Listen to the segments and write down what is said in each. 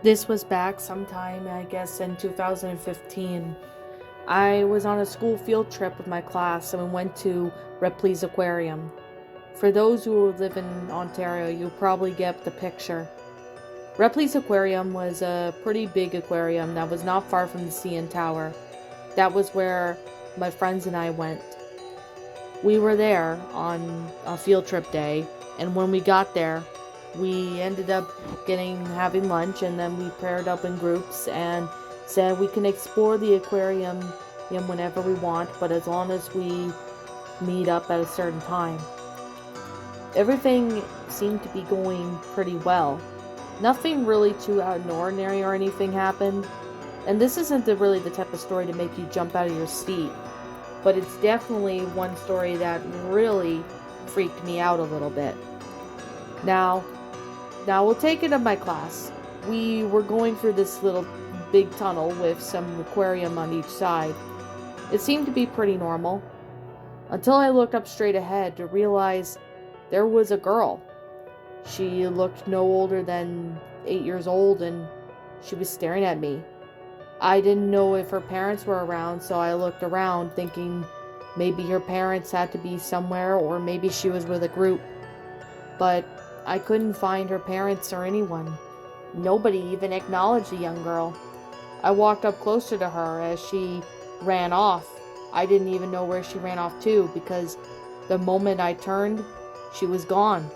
This was back sometime, I guess, in 2015. I was on a school field trip with my class and we went to Ripley's Aquarium. For those who live in Ontario, you probably get the picture. Ripley's Aquarium was a pretty big aquarium that was not far from the CN Tower. That was where my friends and I went. We were there on a field trip day, and when we got there, we ended up having lunch, and then we paired up in groups and said we can explore the aquarium whenever we want, but as long as we meet up at a certain time. Everything seemed to be going pretty well. Nothing really too out of the ordinary or anything happened, and this isn't really the type of story to make you jump out of your seat, but it's definitely one story that really freaked me out a little bit. Now we'll take it in my class. We were going through this little big tunnel with some aquarium on each side. It seemed to be pretty normal, until I looked up straight ahead to realize there was a girl. She looked no older than 8 years old, and she was staring at me. I didn't know if her parents were around, so I looked around thinking maybe her parents had to be somewhere, or maybe she was with a group. But I couldn't find her parents or anyone. Nobody even acknowledged the young girl. I walked up closer to her as she ran off. I didn't even know where she ran off to, because the moment I turned, she was gone.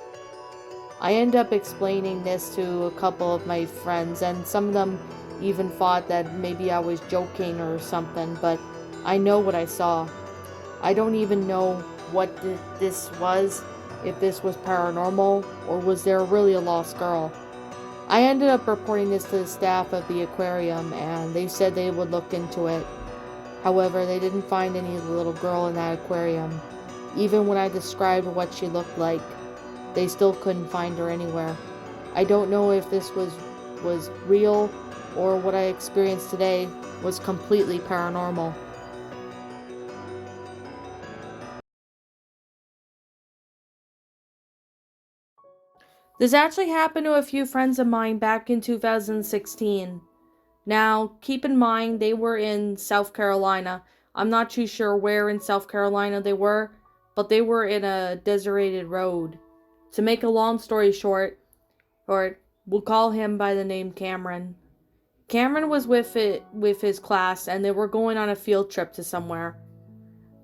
I ended up explaining this to a couple of my friends, and some of them even thought that maybe I was joking or something, but I know what I saw. I don't even know what this was, if this was paranormal, or was there really a lost girl. I ended up reporting this to the staff of the aquarium, and they said they would look into it. However, they didn't find any little girl in that aquarium. Even when I described what she looked like, they still couldn't find her anywhere. I don't know if this was real, or what I experienced today was completely paranormal. This actually happened to a few friends of mine back in 2016. Now, keep in mind, they were in South Carolina. I'm not too sure where in South Carolina they were, but they were in a deserted road. To make a long story short, or we'll call him by the name Cameron. Cameron was with his class, and they were going on a field trip to somewhere.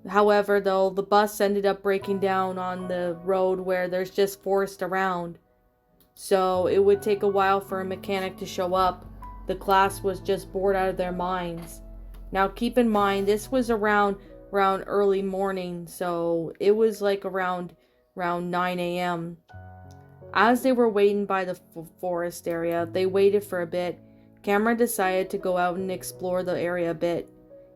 However, though, the bus ended up breaking down on the road where there's just forest around. So it would take a while for a mechanic to show up. The class was just bored out of their minds. Now keep in mind, this was around early morning, so it was like around 9 a.m. As they were waiting by the forest area, they waited for a bit. Cameron decided to go out and explore the area a bit.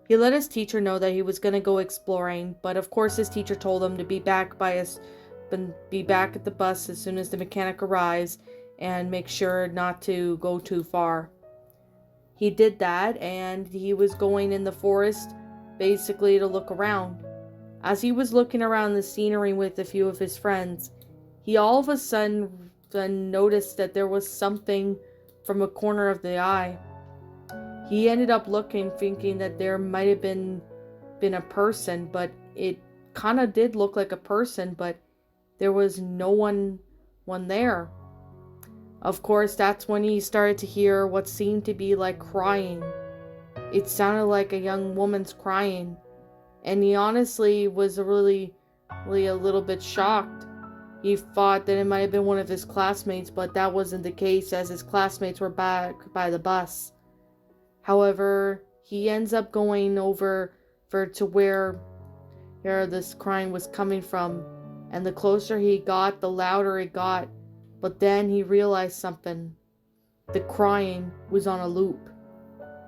He let his teacher know that he was going to go exploring, but of course his teacher told him to be back at the bus as soon as the mechanic arrives, and make sure not to go too far. He did that, and he was going in the forest basically to look around. As he was looking around the scenery with a few of his friends, he all of a sudden noticed that there was something from a corner of the eye. He ended up looking, thinking that there might have been a person, but it kind of did look like a person, but there was no one there. Of course, that's when he started to hear what seemed to be like crying. It sounded like a young woman's crying, and he honestly was really a little bit shocked. He thought that it might have been one of his classmates, but that wasn't the case, as his classmates were back by the bus. However, he ends up going over to where this crying was coming from, and the closer he got, the louder it got. But then he realized something. The crying was on a loop.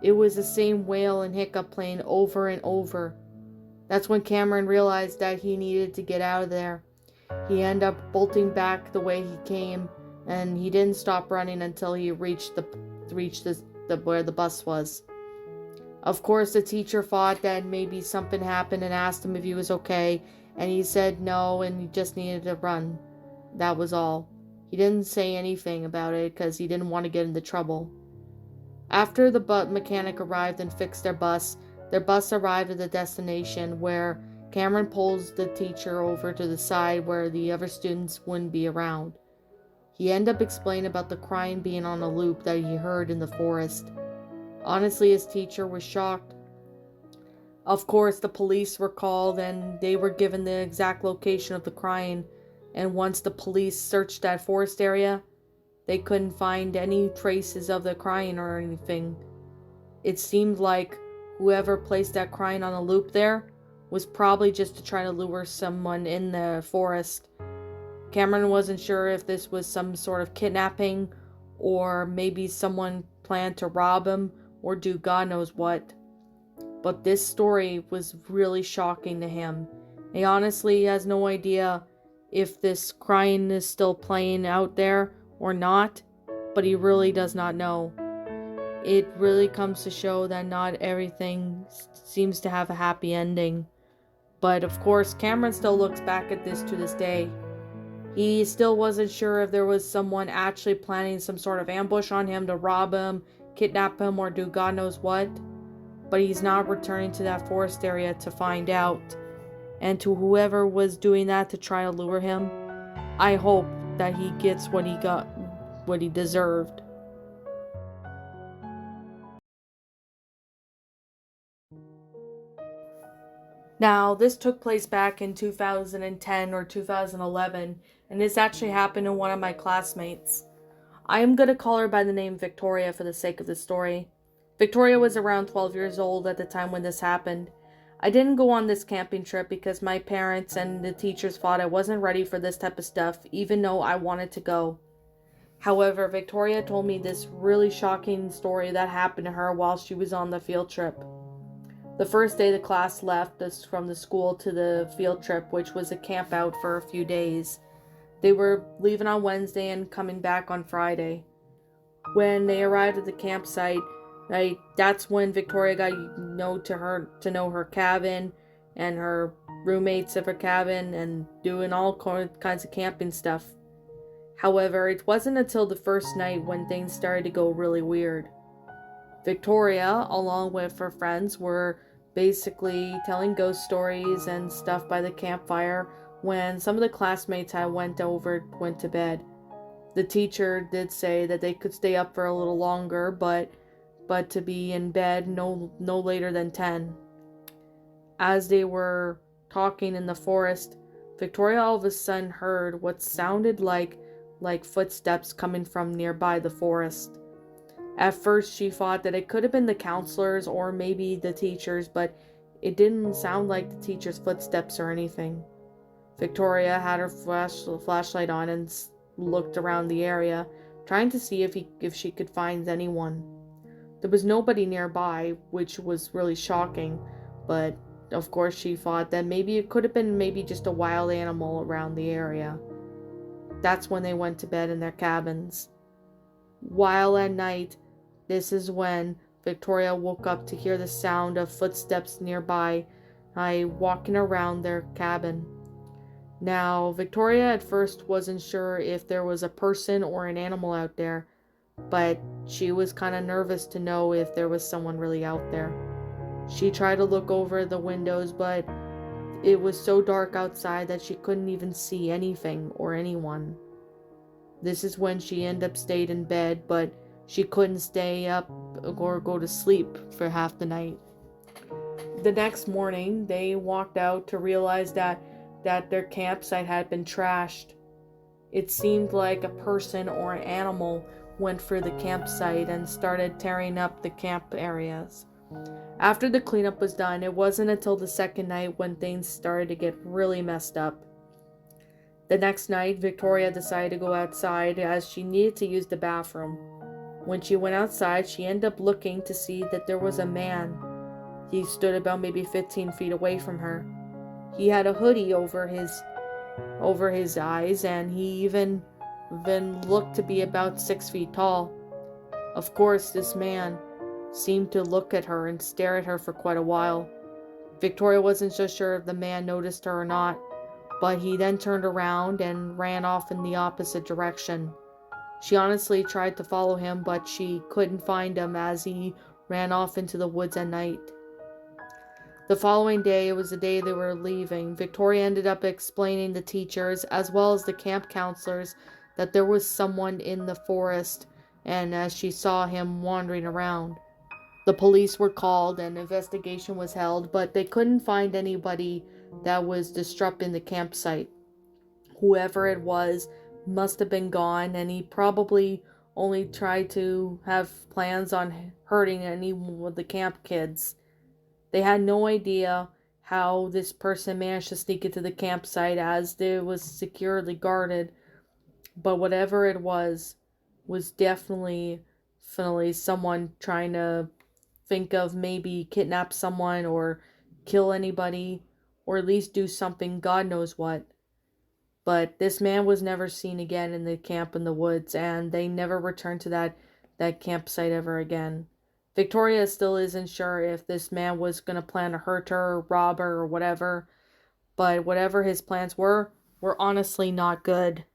It was the same wail and hiccup playing over and over. That's when Cameron realized that he needed to get out of there. He ended up bolting back the way he came, and he didn't stop running until he reached where the bus was. Of course, the teacher thought that maybe something happened and asked him if he was okay, and he said no, and he just needed to run. That was all. He didn't say anything about it because he didn't want to get into trouble. After the mechanic arrived and fixed their bus arrived at the destination where Cameron pulls the teacher over to the side where the other students wouldn't be around. He ended up explaining about the crying being on a loop that he heard in the forest. Honestly, his teacher was shocked. Of course, the police were called and they were given the exact location of the crying, and once the police searched that forest area, they couldn't find any traces of the crying or anything. It seemed like whoever placed that crying on a loop there was probably just to try to lure someone in the forest. Cameron wasn't sure if this was some sort of kidnapping, or maybe someone planned to rob him or do God knows what. But this story was really shocking to him. He honestly has no idea if this crying is still playing out there or not, but he really does not know. It really comes to show that not everything seems to have a happy ending. But of course, Cameron still looks back at this to this day. He still wasn't sure if there was someone actually planning some sort of ambush on him to rob him, kidnap him, or do God knows what. But he's not returning to that forest area to find out. And to whoever was doing that to try to lure him, I hope that he gets what he deserved. Now, this took place back in 2010 or 2011, and this actually happened to one of my classmates. I am going to call her by the name Victoria for the sake of the story. Victoria was around 12 years old at the time when this happened. I didn't go on this camping trip because my parents and the teachers thought I wasn't ready for this type of stuff, even though I wanted to go. However, Victoria told me this really shocking story that happened to her while she was on the field trip. The first day the class left us from the school to the field trip, which was a camp out for a few days. They were leaving on Wednesday and coming back on Friday. When they arrived at the campsite, that's when Victoria got to know her cabin and her roommates of her cabin and doing all kinds of camping stuff. However, it wasn't until the first night when things started to go really weird. Victoria, along with her friends, were basically telling ghost stories and stuff by the campfire when some of the classmates had went to bed. The teacher did say that they could stay up for a little longer, but to be in bed no later than 10. As they were talking in the forest, Victoria all of a sudden heard what sounded like footsteps coming from nearby the forest. At first, she thought that it could have been the counselors or maybe the teachers, but it didn't sound like the teacher's footsteps or anything. Victoria had her flashlight on and looked around the area, trying to see if she could find anyone. There was nobody nearby, which was really shocking, but of course she thought that maybe it could have been maybe just a wild animal around the area. That's when they went to bed in their cabins. While at night, this is when Victoria woke up to hear the sound of footsteps nearby, walking around their cabin. Now, Victoria at first wasn't sure if there was a person or an animal out there, but she was kind of nervous to know if there was someone really out there. She tried to look over the windows, but it was so dark outside that she couldn't even see anything or anyone. This is when she ended up staying in bed, but she couldn't stay up or go to sleep for half the night. The next morning, they walked out to realize that their campsite had been trashed. It seemed like a person or an animal went through the campsite and started tearing up the camp areas. After the cleanup was done, it wasn't until the second night when things started to get really messed up. The next night, Victoria decided to go outside as she needed to use the bathroom. When she went outside, she ended up looking to see that there was a man. He stood about maybe 15 feet away from her. He had a hoodie over his eyes, and he even looked to be about 6 feet tall. Of course, this man seemed to look at her and stare at her for quite a while. Victoria wasn't so sure if the man noticed her or not, but he then turned around and ran off in the opposite direction. She honestly tried to follow him, but she couldn't find him as he ran off into the woods at night. The following day, it was the day they were leaving. Victoria ended up explaining to teachers as well as the camp counselors that there was someone in the forest, and as she saw him wandering around. The police were called and investigation was held, but they couldn't find anybody that was disrupting the campsite. Whoever it was must have been gone, and he probably only tried to have plans on hurting any of the camp kids. They had no idea how this person managed to sneak into the campsite as it was securely guarded, but whatever it was definitely someone trying to think of maybe kidnap someone or kill anybody or at least do something God knows what. But this man was never seen again in the camp in the woods, and they never returned to that campsite ever again. Victoria still isn't sure if this man was going to plan to hurt her or rob her or whatever, but whatever his plans were honestly not good.